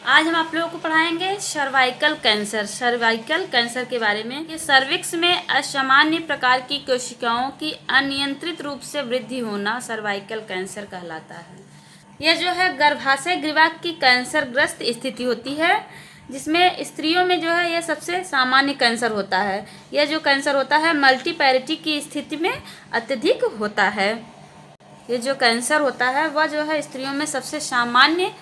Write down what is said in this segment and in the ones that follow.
आज हम आप लोगों को पढ़ाएंगे सर्वाइकल कैंसर। सर्वाइकल कैंसर के बारे में। ये सर्विक्स में असामान्य प्रकार की कोशिकाओं की अनियंत्रित रूप से वृद्धि होना सर्वाइकल कैंसर कहलाता है। यह जो है गर्भाशय ग्रीवा की कैंसरग्रस्त स्थिति होती है, जिसमें स्त्रियों में जो है यह सबसे सामान्य कैंसर होता है। यह जो कैंसर होता है मल्टीपैरिटी की स्थिति में अत्यधिक होता है। ये जो कैंसर होता है वह जो है स्त्रियों में सबसे सामान्य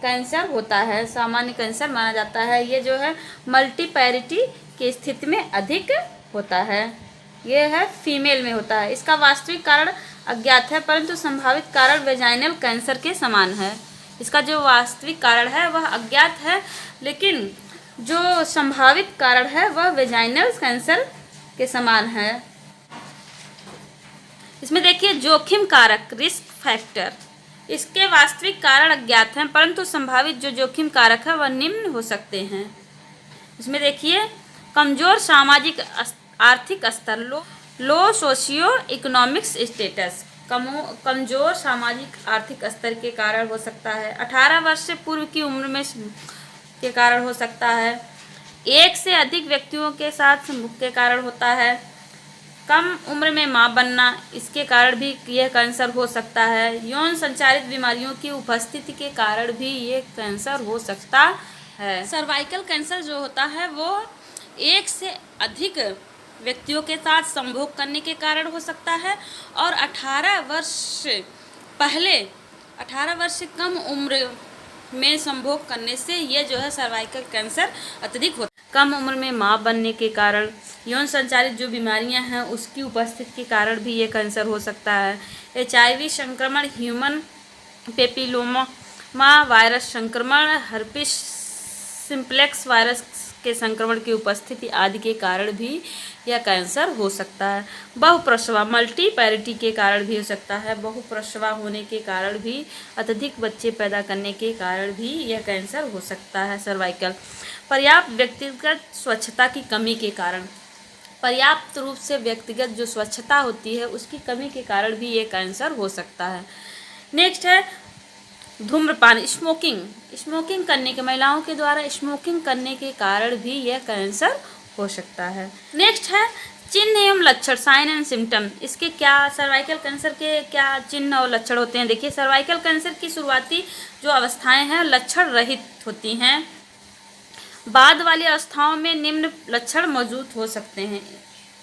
कैंसर होता है, सामान्य कैंसर माना जाता है। ये जो है मल्टीपैरिटी की स्थिति में अधिक होता है। ये है फीमेल में होता है। इसका वास्तविक कारण अज्ञात है, परंतु संभावित कारण वेजाइनल कैंसर के समान है। इसका जो वास्तविक कारण है वह अज्ञात है, लेकिन जो संभावित कारण है वह वेजाइनल कैंसर के समान है। इसमें देखिए जोखिम कारक, रिस्क फैक्टर। इसके वास्तविक कारण अज्ञात हैं, परंतु संभावित जो जोखिम कारक है वह निम्न हो सकते हैं। इसमें देखिए कमजोर सामाजिक आर्थिक स्तर, लो सोशियो इकोनॉमिक्स स्टेटस, कमजोर सामाजिक आर्थिक स्तर के कारण हो सकता है। 18 वर्ष से पूर्व की उम्र में के कारण हो सकता है। एक से अधिक व्यक्तियों के साथ के कारण होता है। कम उम्र में मां बनना, इसके कारण भी यह कैंसर हो सकता है। यौन संचारित बीमारियों की उपस्थिति के कारण भी ये कैंसर हो सकता है। सर्वाइकल कैंसर जो होता है वो एक से अधिक व्यक्तियों के साथ संभोग करने के कारण हो सकता है, और 18 वर्ष से कम उम्र में संभोग करने से ये जो है सर्वाइकल कैंसर अत्यधिक होता है। कम उम्र में मां बनने के कारण, यौन संचारित जो बीमारियां हैं उसकी उपस्थिति के कारण भी ये कैंसर हो सकता है। HIV संक्रमण, ह्यूमन पेपिलोमा वायरस संक्रमण, हर्पिस सिम्प्लेक्स वायरस के संक्रमण की उपस्थिति आदि के कारण भी यह कैंसर हो सकता है। बहुप्रसवा, मल्टीपैरिटी के कारण भी हो सकता है। बहुप्रसवा होने के कारण भी, अत्यधिक बच्चे पैदा करने के कारण भी यह कैंसर हो सकता है सर्वाइकल। पर्याप्त व्यक्तिगत स्वच्छता की कमी के कारण, पर्याप्त रूप से व्यक्तिगत जो स्वच्छता होती है उसकी कमी के कारण भी ये कैंसर हो सकता है। नेक्स्ट है धूम्रपान, स्मोकिंग करने के, महिलाओं के द्वारा स्मोकिंग करने के कारण भी यह कैंसर हो सकता है। नेक्स्ट है चिन्ह एवं लक्षण, साइन एंड सिम्टम। इसके क्या, सर्वाइकल कैंसर के क्या चिन्ह और लक्षण होते हैं। देखिए सर्वाइकल कैंसर की शुरुआती जो अवस्थाएं हैं लक्षण रहित होती हैं। बाद वाली अवस्थाओं में निम्न लक्षण मौजूद हो सकते हैं।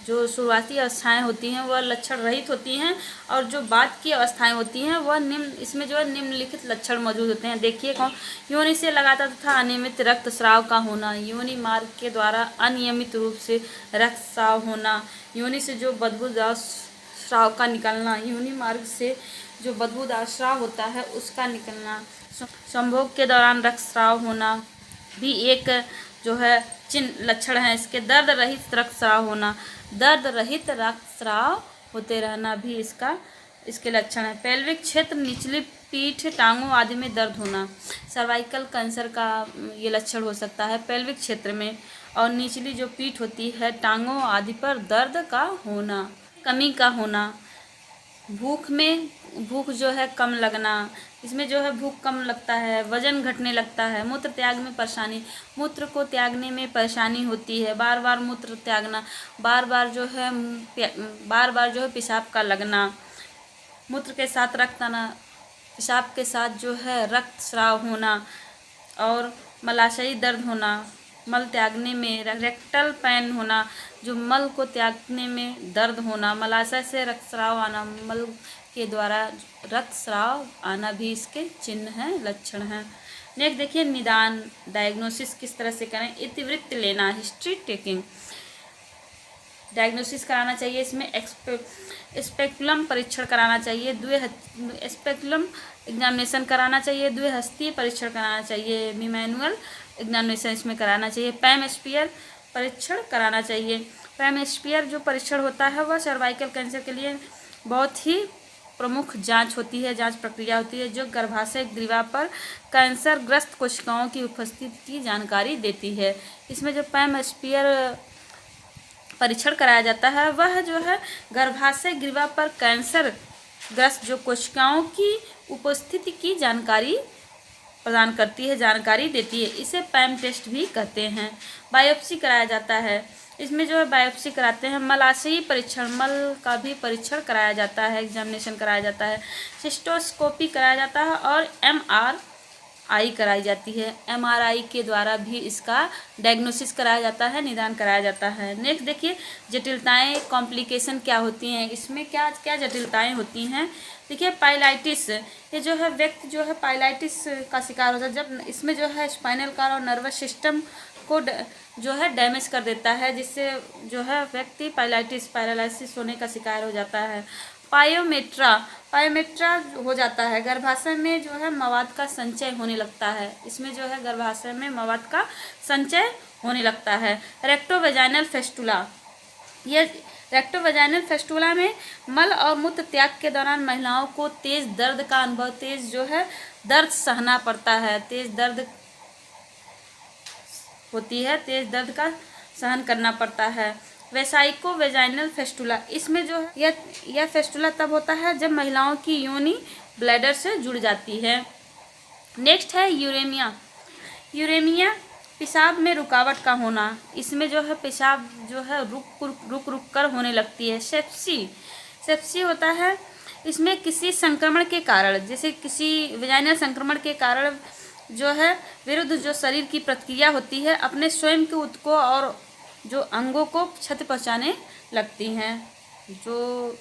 जो शुरुआती अवस्थाएं होती हैं वह लक्षण रहित होती हैं, और जो बाद की अवस्थाएं होती हैं वह इसमें जो है निम्नलिखित लक्षण मौजूद होते हैं। देखिए योनि से लगातार तथा अनियमित रक्तस्राव का होना, योनि मार्ग के द्वारा अनियमित रूप से रक्तस्राव होना, योनि से जो बदबूदार स्राव का निकलना, योनि मार्ग से जो बदबूदार स्राव होता है उसका निकलना, संभोग के दौरान रक्तस्राव होना भी एक जो है चिन्ह लक्षण है। इसके दर्द रहित रक्तस्राव होना, दर्द रहित रक्तस्राव होते रहना भी इसके लक्षण है। पेल्विक क्षेत्र, निचली पीठ, टांगों आदि में दर्द होना, सर्वाइकल कैंसर का ये लक्षण हो सकता है। पेल्विक क्षेत्र में और निचली जो पीठ होती है, टांगों आदि पर दर्द का होना, कमी का होना। भूख जो है कम लगना, इसमें जो है भूख कम लगता है, वजन घटने लगता है। मूत्र त्याग में परेशानी, मूत्र को त्यागने में परेशानी होती है। बार बार मूत्र त्यागना, बार बार जो है पेशाब का लगना, मूत्र के साथ रक्त आना, पेशाब के साथ जो है रक्तस्राव होना, और मलाशयी दर्द होना, मल त्यागने में रेक्टल पेन होना, जो मल को त्यागने में दर्द होना, मलाशय से रक्तस्राव आना, मल के द्वारा रक्तस्राव आना भी इसके चिन्ह हैं, लक्षण हैं। नेक्स्ट देखिए निदान, डायग्नोसिस किस तरह से करें। इतिवृत्त लेना, हिस्ट्री टेकिंग, डायग्नोसिस कराना चाहिए। इसमें स्पेकुलम परीक्षण कराना चाहिए, स्पेकुलम एग्जामिनेशन कराना चाहिए, द्विहस्तीय परीक्षण कराना चाहिए, मैनुअल एग्जामिनेशन इसमें कराना चाहिए। पैम स्पीयर परीक्षण कराना चाहिए। पैम स्पीयर जो परीक्षण होता है वह सर्वाइकल कैंसर के लिए बहुत ही प्रमुख जांच होती है, जांच प्रक्रिया होती है, जो गर्भाशय ग्रीवा पर कैंसरग्रस्त कोशिकाओं की उपस्थिति की जानकारी देती है। इसमें जो पैम स्पीयर परीक्षण कराया जाता है वह जो है गर्भाशय ग्रीवा पर कैंसरग्रस्त जो कोशिकाओं की उपस्थिति की जानकारी प्रदान करती है, जानकारी देती है। इसे पैम टेस्ट भी कहते हैं। बायोप्सी कराया जाता है, इसमें जो है बायोप्सी कराते हैं। मलाशयी परीक्षण, मल का भी परीक्षण कराया जाता है, एग्जामिनेशन कराया जाता है। सिस्टोस्कोपी कराया जाता है और MRI कराई जाती है। MRI के द्वारा भी इसका डायग्नोसिस कराया जाता है, निदान कराया जाता है। नेक्स्ट देखिए, जटिलताएं, कॉम्प्लिकेशन क्या होती हैं, इसमें क्या क्या जटिलताएं होती हैं। देखिए, पाइलाइटिस, ये जो है व्यक्ति जो है पाइलाइटिस का शिकार होता है जब इसमें जो है स्पाइनल कॉर्ड और नर्वस सिस्टम को जो है डैमेज कर देता है, जिससे जो है व्यक्ति पैरालिसिस होने का शिकार हो जाता है। पायोमेट्रा हो जाता है, गर्भाशय में जो है मवाद का संचय होने लगता है। इसमें जो है गर्भाशय में मवाद का संचय होने लगता है। रेक्टोवेजाइनल फेस्टुला, ये रेक्टोवेजाइनल फेस्टुला में मल और मूत्र त्याग के दौरान महिलाओं को तेज दर्द का अनुभव, तेज जो है दर्द सहना पड़ता है, तेज दर्द होती है, तेज दर्द का सहन करना पड़ता है। वेसाइको वेजाइनल फेस्टुला, इसमें जो है यह फेस्टुला तब होता है जब महिलाओं की योनि ब्लैडर से जुड़ जाती है। नेक्स्ट है यूरेमिया, पेशाब में रुकावट का होना, इसमें जो है पेशाब जो है रुक कर होने लगती है। सेप्सी होता है, इसमें किसी संक्रमण के कारण, जैसे किसी वेजाइनल संक्रमण के कारण जो है विरुद्ध जो शरीर की प्रतिक्रिया होती है, अपने स्वयं के ऊतकों और जो अंगों को क्षति पहुंचाने लगती हैं। जो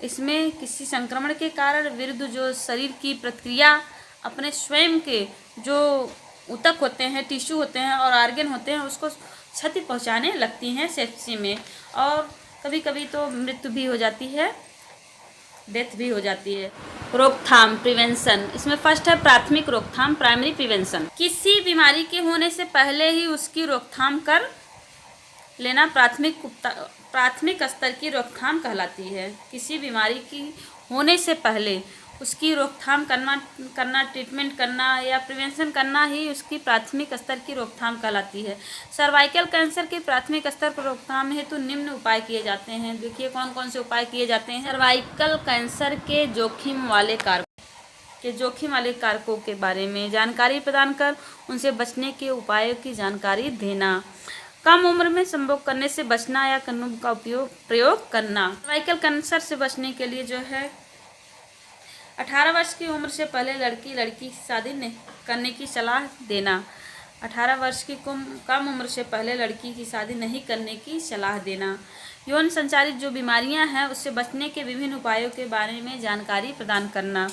इसमें किसी संक्रमण के कारण विरुद्ध जो शरीर की प्रतिक्रिया अपने स्वयं के जो ऊतक होते हैं, टिश्यू होते हैं और ऑर्गन होते हैं, उसको क्षति पहुंचाने लगती हैं सेप्सी में, और कभी कभी तो मृत्यु भी हो जाती है, डेथ भी हो जाती है। रोकथाम, प्रिवेंशन, इसमें फर्स्ट है प्राथमिक रोकथाम, प्राइमरी प्रिवेंशन। किसी बीमारी के होने से पहले ही उसकी रोकथाम कर लेना प्राथमिक स्तर की रोकथाम कहलाती है। किसी बीमारी की होने से पहले उसकी रोकथाम करना, ट्रीटमेंट करना या प्रिवेंशन करना ही उसकी प्राथमिक स्तर की रोकथाम कहलाती है। सर्वाइकल कैंसर के प्राथमिक स्तर पर रोकथाम हेतु निम्न उपाय किए जाते हैं। देखिए कौन कौन से उपाय किए जाते हैं। सर्वाइकल कैंसर के जोखिम वाले कारकों के बारे में जानकारी प्रदान कर उनसे बचने के उपायों की जानकारी देना। कम उम्र में संभोग करने से बचना या कंडोम का प्रयोग करना। सर्वाइकल कैंसर से बचने के लिए जो है 18 वर्ष की उम्र से पहले लड़की की शादी करने की सलाह देना। 18 वर्ष की कम उम्र से पहले लड़की की शादी नहीं करने की सलाह देना। यौन संचारित जो बीमारियां हैं उससे बचने के विभिन्न उपायों के बारे में जानकारी प्रदान करना।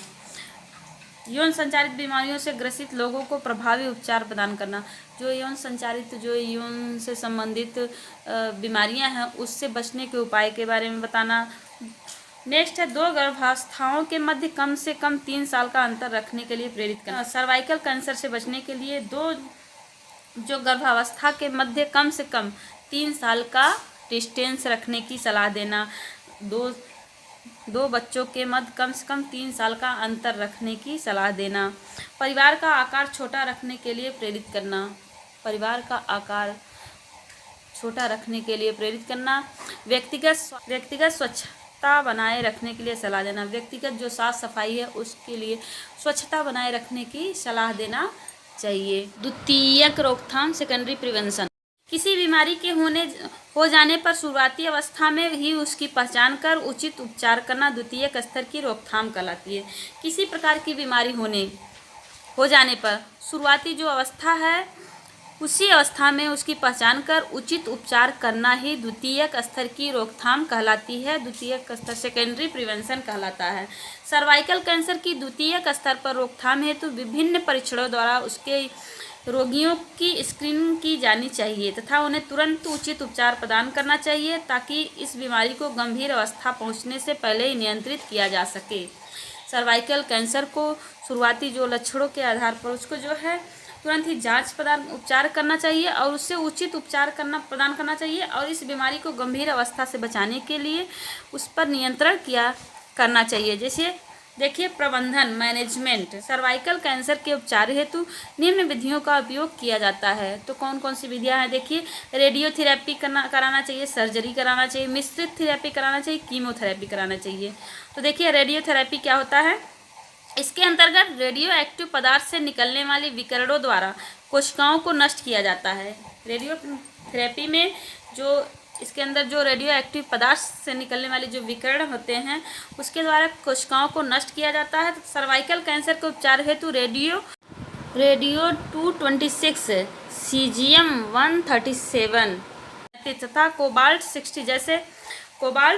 यौन संचारित बीमारियों से ग्रसित लोगों को प्रभावी उपचार प्रदान करना। जो यौन से संबंधित बीमारियां हैं उससे बचने के उपाय के बारे में बताना। नेक्स्ट है 2 गर्भावस्थाओं के मध्य कम से कम 3 साल का अंतर रखने के लिए प्रेरित करना। सर्वाइकल कैंसर से बचने के लिए जो गर्भावस्था के मध्य कम से कम 3 साल का डिस्टेंस रखने की सलाह देना। दो बच्चों के मध्य कम से कम 3 साल का अंतर रखने की सलाह देना। परिवार का आकार छोटा रखने के लिए प्रेरित करना। परिवार का आकार छोटा रखने के लिए प्रेरित करना। व्यक्तिगत स्वच्छता बनाए रखने के लिए सलाह देना। व्यक्तिगत जो साफ सफाई है उसके लिए स्वच्छता बनाए रखने की सलाह देना चाहिए। द्वितीयक रोकथाम, सेकेंडरी प्रिवेंशन। किसी बीमारी के हो जाने पर शुरुआती अवस्था में ही उसकी पहचान कर उचित उपचार करना द्वितीयक स्तर की रोकथाम कहलाती है। किसी प्रकार की बीमारी हो जाने पर शुरुआती जो अवस्था है उसी अवस्था में उसकी पहचान कर उचित उपचार करना ही द्वितीयक स्तर की रोकथाम कहलाती है। द्वितीयक स्तर सेकेंडरी प्रिवेंशन कहलाता है। सर्वाइकल कैंसर की द्वितीयक स्तर पर रोकथाम हेतु विभिन्न परीक्षणों द्वारा उसके रोगियों की स्क्रीनिंग की जानी चाहिए तथा उन्हें तुरंत उचित उपचार प्रदान करना चाहिए ताकि इस बीमारी को गंभीर अवस्था पहुंचने से पहले ही नियंत्रित किया जा सके। सर्वाइकल कैंसर को शुरुआती जो लक्षणों के आधार पर उसको जो है तुरंत ही उपचार करना चाहिए और उससे उचित उपचार प्रदान करना चाहिए और इस बीमारी को गंभीर अवस्था से बचाने के लिए उस पर नियंत्रण करना चाहिए। जैसे देखिए प्रबंधन, मैनेजमेंट। सर्वाइकल कैंसर के उपचार हेतु निम्न विधियों का उपयोग किया जाता है। तो कौन कौन सी विधियां हैं देखिए, रेडियोथेरेपी कराना चाहिए, सर्जरी कराना चाहिए, मिश्रित थेरेपी कराना चाहिए, कीमोथेरेपी कराना चाहिए। तो देखिए रेडियोथेरेपी क्या होता है, इसके अंतर्गत रेडियो एक्टिव पदार्थ से निकलने वाले विकिरणों द्वारा कोशिकाओं को नष्ट किया जाता है। रेडियो थेरेपी में जो इसके अंदर जो रेडियो एक्टिव पदार्थ से निकलने वाले जो विकिरण होते हैं उसके द्वारा कोशिकाओं को नष्ट किया जाता है। तो सर्वाइकल कैंसर के उपचार हेतु रेडियो 226, सीजियम 137 तथा कोबाल्ट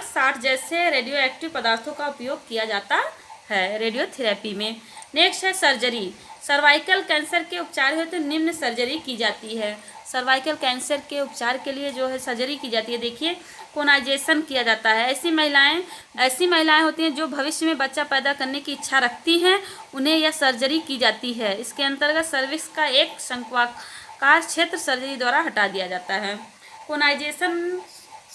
60 जैसे रेडियो एक्टिव पदार्थों का उपयोग किया जाता है रेडियोथेरेपी में। नेक्स्ट है सर्जरी। सर्वाइकल कैंसर के उपचार हेतु तो निम्न सर्जरी की जाती है। सर्वाइकल कैंसर के उपचार के लिए जो है सर्जरी की जाती है, देखिए कोनाइजेशन किया जाता है। ऐसी महिलाएं होती हैं जो भविष्य में बच्चा पैदा करने की इच्छा रखती हैं, उन्हें यह सर्जरी की जाती है। इसके अंतर्गत सर्विक्स का एक शंक्वाकार क्षेत्र सर्जरी द्वारा हटा दिया जाता है। कोनाइजेशन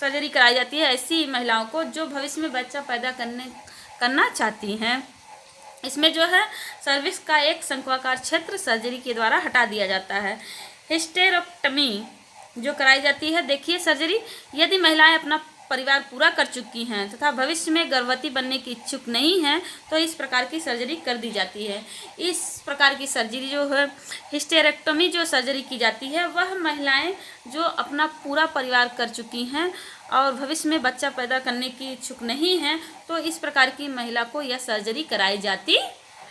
सर्जरी कराई जाती है ऐसी महिलाओं को जो भविष्य में बच्चा पैदा करना चाहती हैं। इसमें जो है सर्विक्स का एक शंक्वाकार क्षेत्र सर्जरी के द्वारा हटा दिया जाता है। हिस्टेरेक्टमी जो कराई जाती है, देखिए सर्जरी यदि महिलाएं अपना परिवार पूरा कर चुकी हैं तथा भविष्य में गर्भवती बनने की इच्छुक नहीं हैं तो इस प्रकार की सर्जरी कर दी जाती है। इस प्रकार की सर्जरी जो है हिस्टेरेक्टमी जो सर्जरी की जाती है वह महिलाएं जो अपना पूरा परिवार कर चुकी हैं और भविष्य में बच्चा पैदा करने की इच्छुक नहीं हैं तो इस प्रकार की महिला को यह सर्जरी कराई जाती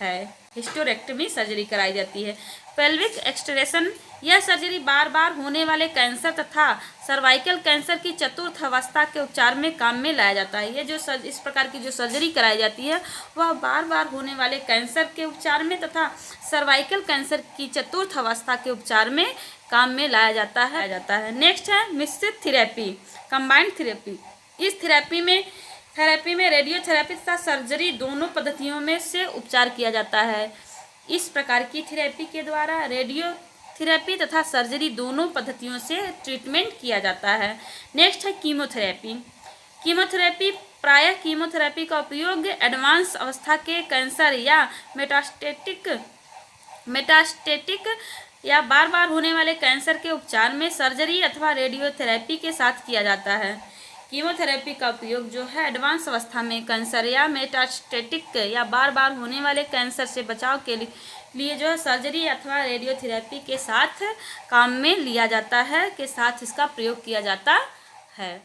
है। हिस्टेरेक्टमी सर्जरी कराई जाती है। पेल्विक एक्सट्रेशन, यह सर्जरी बार बार होने वाले कैंसर तथा सर्वाइकल कैंसर की चतुर्थ अवस्था के उपचार में काम में लाया जाता है। ये जो इस प्रकार की जो सर्जरी कराई जाती है वह बार बार होने वाले कैंसर के उपचार में तथा सर्वाइकल कैंसर की चतुर्थ अवस्था के उपचार में काम में लाया जाता है। नेक्स्ट है मिश्रित थेरेपी, कंबाइंड थेरेपी। इस थेरेपी में रेडियोथेरेपी तथा सर्जरी दोनों पद्धतियों में से उपचार किया जाता है। इस प्रकार की थेरेपी के द्वारा रेडियोथेरेपी तथा सर्जरी दोनों पद्धतियों से ट्रीटमेंट किया जाता है। नेक्स्ट है कीमोथेरेपी प्रायः कीमोथेरेपी का उपयोग एडवांस अवस्था के कैंसर या मेटास्टेटिक या बार बार होने वाले कैंसर के उपचार में सर्जरी अथवा रेडियोथेरेपी के साथ किया जाता है। कीमोथेरेपी का उपयोग जो है एडवांस अवस्था में कैंसर या मेटास्टेटिक या बार बार होने वाले कैंसर से बचाव के लिए जो है सर्जरी अथवा रेडियोथेरेपी के साथ काम में लिया जाता है, के साथ इसका प्रयोग किया जाता है।